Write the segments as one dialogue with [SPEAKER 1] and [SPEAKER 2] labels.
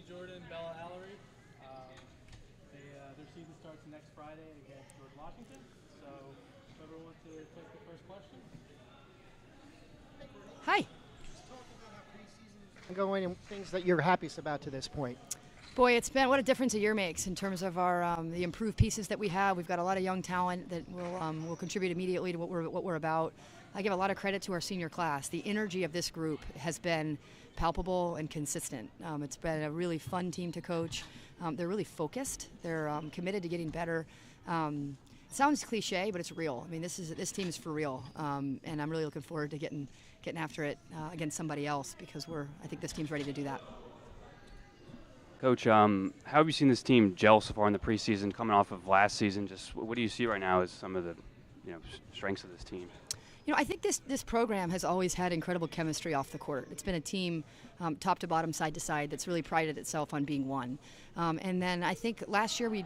[SPEAKER 1] Jordan, Bella Allery. Their season starts next Friday against George Washington. So, whoever wants to take the first question.
[SPEAKER 2] Hi.
[SPEAKER 3] Going and things that you're happiest about to this point.
[SPEAKER 2] Boy, it's been what a difference a year makes in terms of our the improved pieces that we have. We've got a lot of young talent that will contribute immediately to what we're about. I give a lot of credit to our senior class. The energy of this group has been palpable and consistent. It's been a really fun team to coach. They're really focused. They're committed to getting better. It sounds cliche, but it's real. I mean, this team is for real, and I'm really looking forward to getting after it against somebody else because I think this team's ready to do that.
[SPEAKER 4] Coach, how have you seen this team gel so far in the preseason, coming off of last season? Just what do you see right now as some of the strengths of this team?
[SPEAKER 2] I think this program has always had incredible chemistry off the court. It's been a team, top to bottom, side to side, that's really prided itself on being one. And then I think last year we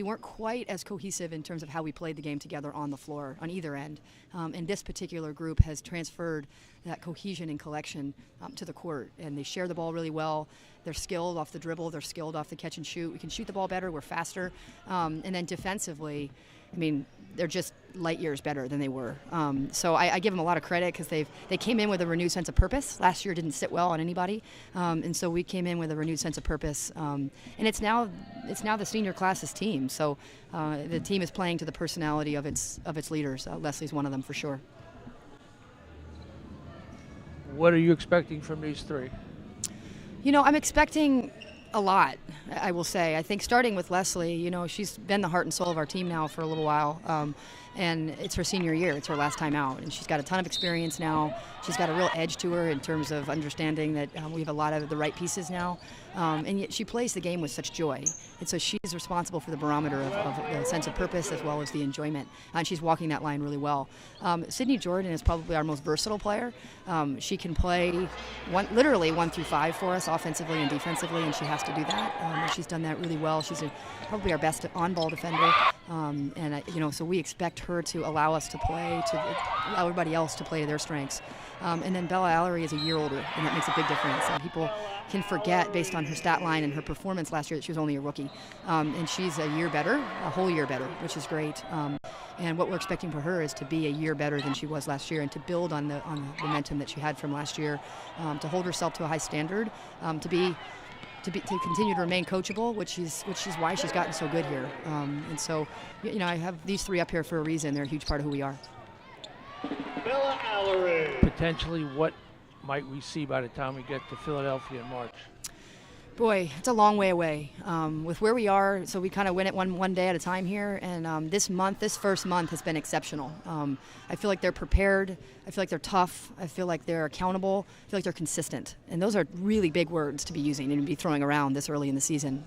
[SPEAKER 2] weren't quite as cohesive in terms of how we played the game together on the floor on either end. And this particular group has transferred that cohesion and collection to the court, and they share the ball really well. They're skilled off the dribble. They're skilled off the catch and shoot. We can shoot the ball better. We're faster. And then defensively, I mean, they're just light years better than they were. So I give them a lot of credit because they came in with a renewed sense of purpose. Last year didn't sit well on anybody, and so we came in with a renewed sense of purpose. And it's now the senior class's team. So the team is playing to the personality of its leaders. Leslie's one of them for sure.
[SPEAKER 5] What are you expecting from these three?
[SPEAKER 2] I'm expecting a lot, I will say. I think starting with Leslie, she's been the heart and soul of our team now for a little while, and it's her senior year. It's her last time out, and she's got a ton of experience now. She's got a real edge to her in terms of understanding that we have a lot of the right pieces now, and yet she plays the game with such joy. And so she's responsible for the barometer of the sense of purpose as well as the enjoyment, and she's walking that line really well. Sydney Jordan is probably our most versatile player. She can play literally 1 through 5 for us offensively and defensively, and she has to do that. And she's done that really well. She's probably our best on-ball defender, so we expect her to allow us to play, to allow everybody else to play to their strengths. And then Bella Allery is a year older, and that makes a big difference. And people can forget, based on her stat line and her performance last year, that she was only a rookie. And she's a year better, a whole year better, which is great. And what we're expecting for her is to be a year better than she was last year and to build on the momentum that she had from last year, to hold herself to a high standard, to continue to remain coachable, which is why she's gotten so good here. And so, I have these three up here for a reason. They're a huge part of who we are.
[SPEAKER 6] Bella Allery.
[SPEAKER 5] Potentially, what might we see by the time we get to Philadelphia in March?
[SPEAKER 2] Boy, it's a long way away. With where we are, so we kind of win it one day at a time here. And this first month has been exceptional. I feel like they're prepared. I feel like they're tough. I feel like they're accountable. I feel like they're consistent. And those are really big words to be using and to be throwing around this early in the season.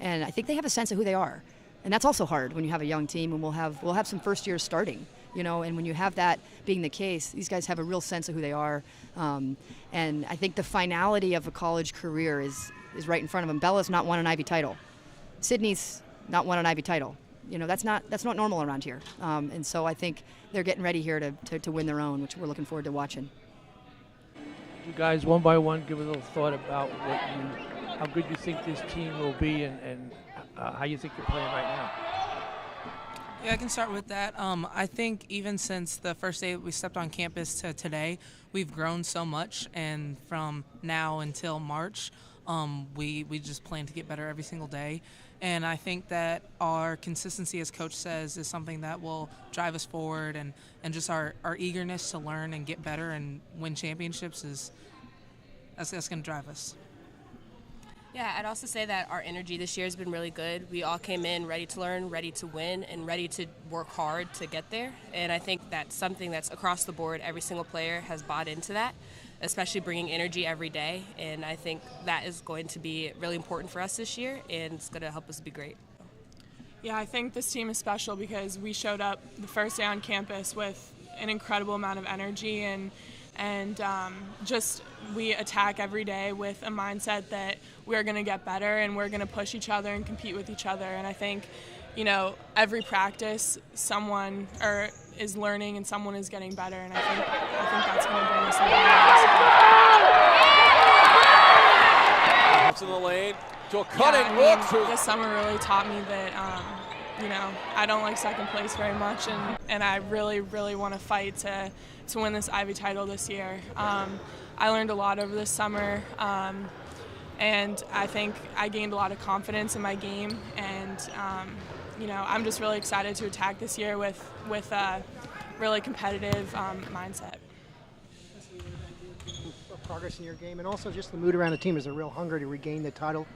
[SPEAKER 2] And I think they have a sense of who they are. And that's also hard when you have a young team, and we'll have some first years starting. And when you have that being the case, these guys have a real sense of who they are. And I think the finality of a college career is right in front of them. Bella's not won an Ivy title. Sydney's not won an Ivy title. That's not normal around here. And so I think they're getting ready here to win their own, which we're looking forward to watching.
[SPEAKER 5] You guys, one by one, give a little thought about how good you think this team will be and how you think you're playing right now.
[SPEAKER 7] Yeah, I can start with that. I think even since the first day we stepped on campus to today, we've grown so much, and from now until March, we just plan to get better every single day. And I think that our consistency, as Coach says, is something that will drive us forward, and just our eagerness to learn and get better and win championships that's going to drive us.
[SPEAKER 8] Yeah, I'd also say that our energy this year has been really good. We all came in ready to learn, ready to win, and ready to work hard to get there. And I think that's something that's across the board. Every single player has bought into that, especially bringing energy every day. And I think that is going to be really important for us this year, and it's going to help us be great.
[SPEAKER 9] Yeah, I think this team is special because we showed up the first day on campus with an incredible amount of energy, and just we attack every day with a mindset that we're going to get better and we're going to push each other and compete with each other. And I think, every practice someone is learning and someone is getting better, and I think that's going to bring us a long way.
[SPEAKER 6] To the lane,
[SPEAKER 10] cutting look.
[SPEAKER 9] This summer really taught me that, I don't like second place very much, and I really, really want to fight to win this Ivy title this year. I learned a lot over this summer, and I think I gained a lot of confidence in my game, and I'm just really excited to attack this year with a really competitive mindset.
[SPEAKER 3] Progress in your game, and also just the mood around the team. Is a real hunger to regain the title?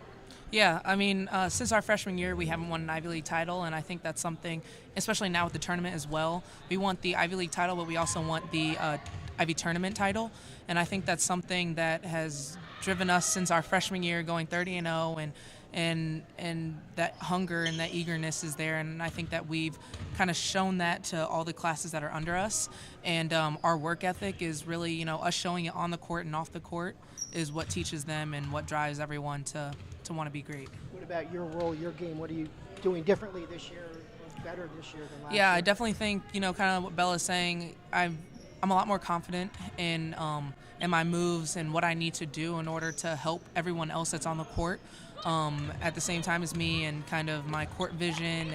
[SPEAKER 7] Yeah, I mean, since our freshman year, we haven't won an Ivy League title, and I think that's something, especially now with the tournament as well. We want the Ivy League title, but we also want the Ivy tournament title, and I think that's something that has driven us since our freshman year, going 30-0, and that hunger and that eagerness is there, and I think that we've kind of shown that to all the classes that are under us, and our work ethic is really, us showing it on the court and off the court is what teaches them and what drives everyone to want to be great.
[SPEAKER 3] What about your role, your game? What are you doing differently this year, or better this year than last year?
[SPEAKER 7] Yeah, I definitely think, kind of what Bella's saying, I'm a lot more confident in my moves and what I need to do in order to help everyone else that's on the court. At the same time as me, and kind of my court vision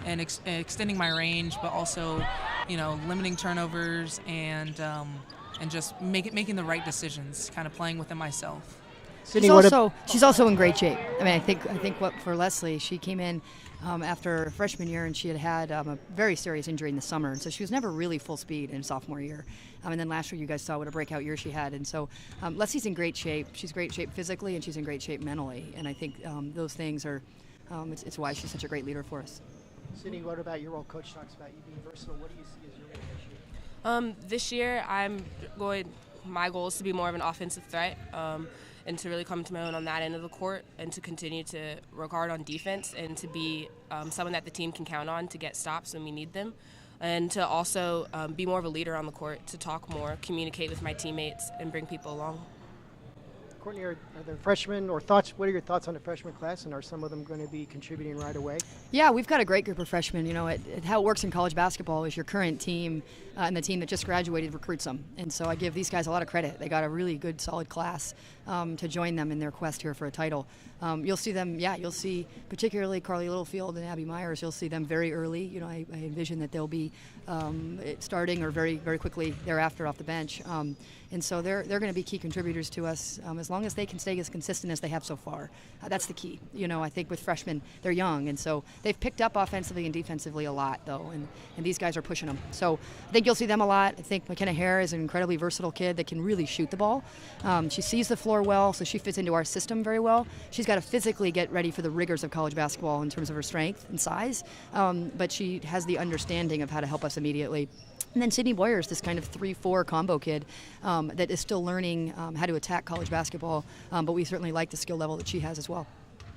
[SPEAKER 7] and extending my range, but also, limiting turnovers and just making the right decisions, kind of playing within myself.
[SPEAKER 2] She's also in great shape. I mean, I think what for Leslie, she came in after freshman year, and she had a very serious injury in the summer, and so she was never really full speed in sophomore year. And then last year, you guys saw what a breakout year she had, and so Leslie's in great shape. She's great shape physically, and she's in great shape mentally, and I think those things are it's why she's such a great leader for us.
[SPEAKER 3] Sydney, what about your role? Coach talks about you being versatile. What do you see as your role this year?
[SPEAKER 8] This year, my goal is to be more of an offensive threat. And to really come to my own on that end of the court, and to continue to work hard on defense, and to be someone that the team can count on to get stops when we need them, and to also be more of a leader on the court, to talk more, communicate with my teammates, and bring people along.
[SPEAKER 3] Courtney, are the freshmen, or thoughts? What are your thoughts on the freshman class, and are some of them going to be contributing right away?
[SPEAKER 2] Yeah, we've got a great group of freshmen. How it works in college basketball is your current team and the team that just graduated recruits them. And so I give these guys a lot of credit. They got a really good, solid class to join them in their quest here for a title. You'll see them, you'll see particularly Carly Littlefield and Abby Myers. You'll see them very early. I envision that they'll be starting or very, very quickly thereafter off the bench. And so they're going to be key contributors to us as long as they can stay as consistent as they have so far. That's the key. I think with freshmen, they're young, and so they've picked up offensively and defensively a lot, though, and these guys are pushing them. So I think you'll see them a lot. I think McKenna Hare is an incredibly versatile kid that can really shoot the ball. She sees the floor well, so she fits into our system very well. She's got to physically get ready for the rigors of college basketball in terms of her strength and size, but she has the understanding of how to help us immediately. And then Sydney Boyer is this kind of 3-4 combo kid that is still learning how to attack college basketball, but we certainly like the skill level that she has as well.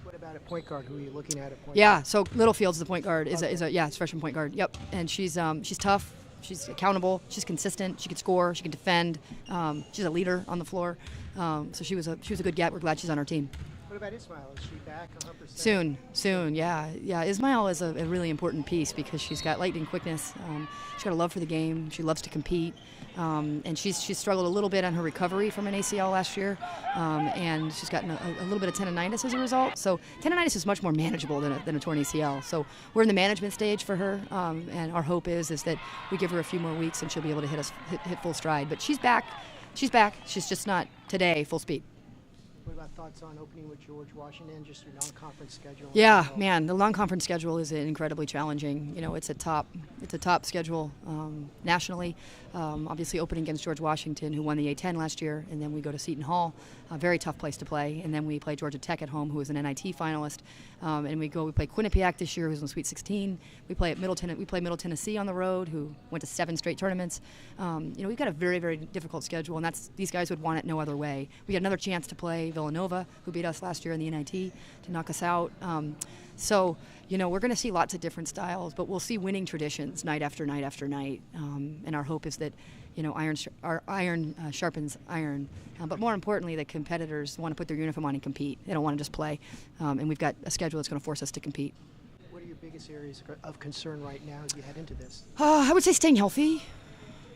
[SPEAKER 3] What about a point guard? Who are you looking at point guard?
[SPEAKER 2] Yeah, so Littlefield's the point guard. It's freshman point guard. Yep, and she's tough. She's accountable. She's consistent. She can score. She can defend. She's a leader on the floor. So she was a good get. We're glad she's on our team.
[SPEAKER 3] What about Ismail? Is she back 100%?
[SPEAKER 2] Soon. Yeah. Ismail is a really important piece because she's got lightning quickness. She's got a love for the game. She loves to compete, and she's struggled a little bit on her recovery from an ACL last year, and she's gotten a little bit of tendonitis as a result. So tendonitis is much more manageable than a torn ACL. So we're in the management stage for her, and our hope is that we give her a few more weeks and she'll be able to hit full stride. But she's back. She's just not today full speed.
[SPEAKER 3] What about thoughts on opening with George Washington, just your non-conference schedule?
[SPEAKER 2] Yeah, man, the non-conference schedule is incredibly challenging. It's a top schedule nationally. Obviously, opening against George Washington, who won the A-10 last year, and then we go to Seton Hall, a very tough place to play, and then we play Georgia Tech at home, who is an NIT finalist, and we play Quinnipiac this year, who's in the Sweet 16. We play Middle Tennessee on the road, who went to 7 straight tournaments. We've got a very, very difficult schedule, and these guys would want it no other way. We got another chance to play Villanova, who beat us last year in the NIT, to knock us out. So we're going to see lots of different styles, but we'll see winning traditions night after night after night. And our hope is that, iron sharpens iron. But more importantly, that competitors want to put their uniform on and compete. They don't want to just play. And we've got a schedule that's going to force us to compete.
[SPEAKER 3] What are your biggest areas of concern right now as you head into this?
[SPEAKER 2] I would say staying healthy.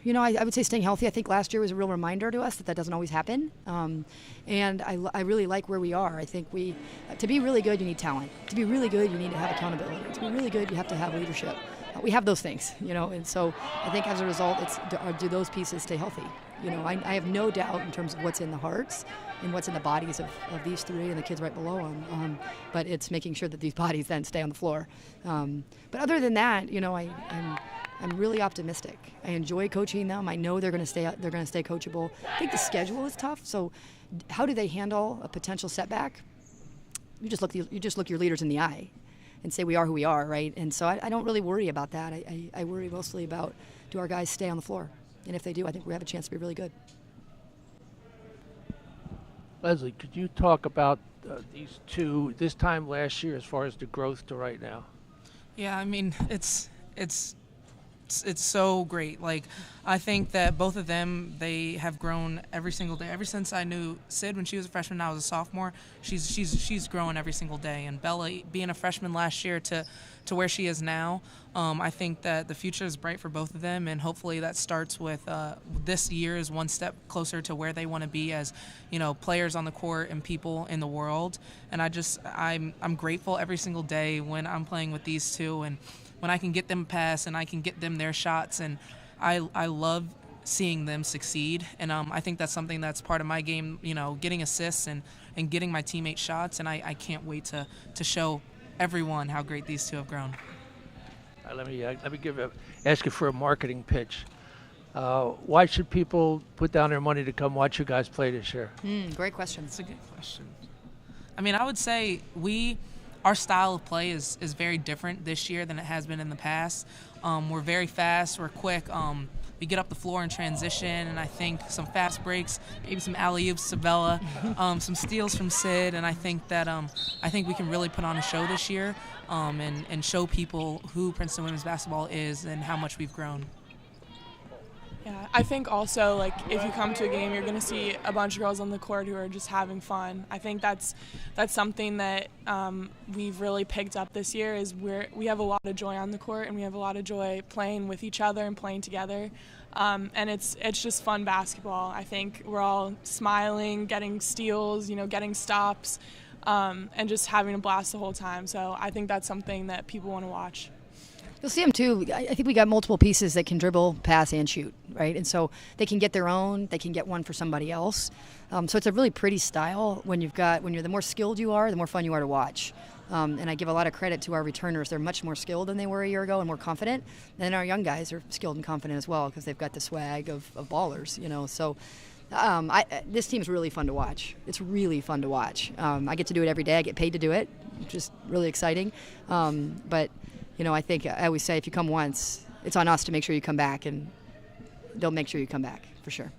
[SPEAKER 2] You know, I would say staying healthy. I think last year was a real reminder to us that doesn't always happen. And I really like where we are. I think to be really good, you need talent. To be really good, you need to have accountability. To be really good, you have to have leadership. We have those things, you know, and so I think as a result, do those pieces stay healthy? You know, I have no doubt in terms of what's in the hearts and what's in the bodies of these three and the kids right below them. But it's making sure that these bodies then stay on the floor. But other than that, you know, I'm really optimistic. I enjoy coaching them. I know they're going to stay coachable. I think the schedule is tough. So, how do they handle a potential setback? You just look your leaders in the eye, and say we are who we are, right? And so I don't really worry about that. I worry mostly about, do our guys stay on the floor? And if they do, I think we have a chance to be really good.
[SPEAKER 5] Leslie, could you talk about these two this time last year as far as the growth to right now?
[SPEAKER 7] Yeah, I mean, it's so great. Like, I think that both of them, they have grown every single day. Ever since I knew Sid when she was a freshman, and I was a sophomore, she's growing every single day. And Bella, being a freshman last year to where she is now, I think that the future is bright for both of them, and hopefully that starts with this year is one step closer to where they want to be as, you know, players on the court and people in the world. And I'm grateful every single day when I'm playing with these two, and when I can get them pass and I can get them their shots, and I love seeing them succeed. And I think that's something that's part of my game, you know, getting assists and getting my teammates shots, and I can't wait to show everyone how great these two have grown.
[SPEAKER 5] Let me ask you for a marketing pitch. Why should people put down their money to come watch you guys play this year?
[SPEAKER 2] Great question.
[SPEAKER 7] That's a good question. I mean, I would say our style of play is very different this year than it has been in the past. We're very fast, we're quick. We get up the floor in transition, and I think some fast breaks, maybe some alley-oops to Bella, some steals from Sid, and I think we can really put on a show this year, and show people who Princeton women's basketball is and how much we've grown.
[SPEAKER 9] Yeah, I think also, like, if you come to a game, you're going to see a bunch of girls on the court who are just having fun. I think that's something that we've really picked up this year, is we have a lot of joy on the court, and we have a lot of joy playing with each other and playing together. And it's just fun basketball. I think we're all smiling, getting steals, you know, getting stops, and just having a blast the whole time. So I think that's something that people want to watch.
[SPEAKER 2] You'll see them too. I think we got multiple pieces that can dribble, pass, and shoot, right? And so they can get their own. They can get one for somebody else. So it's a really pretty style. When you're the more skilled you are, the more fun you are to watch. And I give a lot of credit to our returners. They're much more skilled than they were a year ago and more confident. And our young guys are skilled and confident as well because they've got the swag of ballers, you know. So this team is really fun to watch. It's really fun to watch. I get to do it every day. I get paid to do it, which is really exciting. But you know, I always say if you come once, it's on us to make sure you come back, and they'll make sure you come back for sure.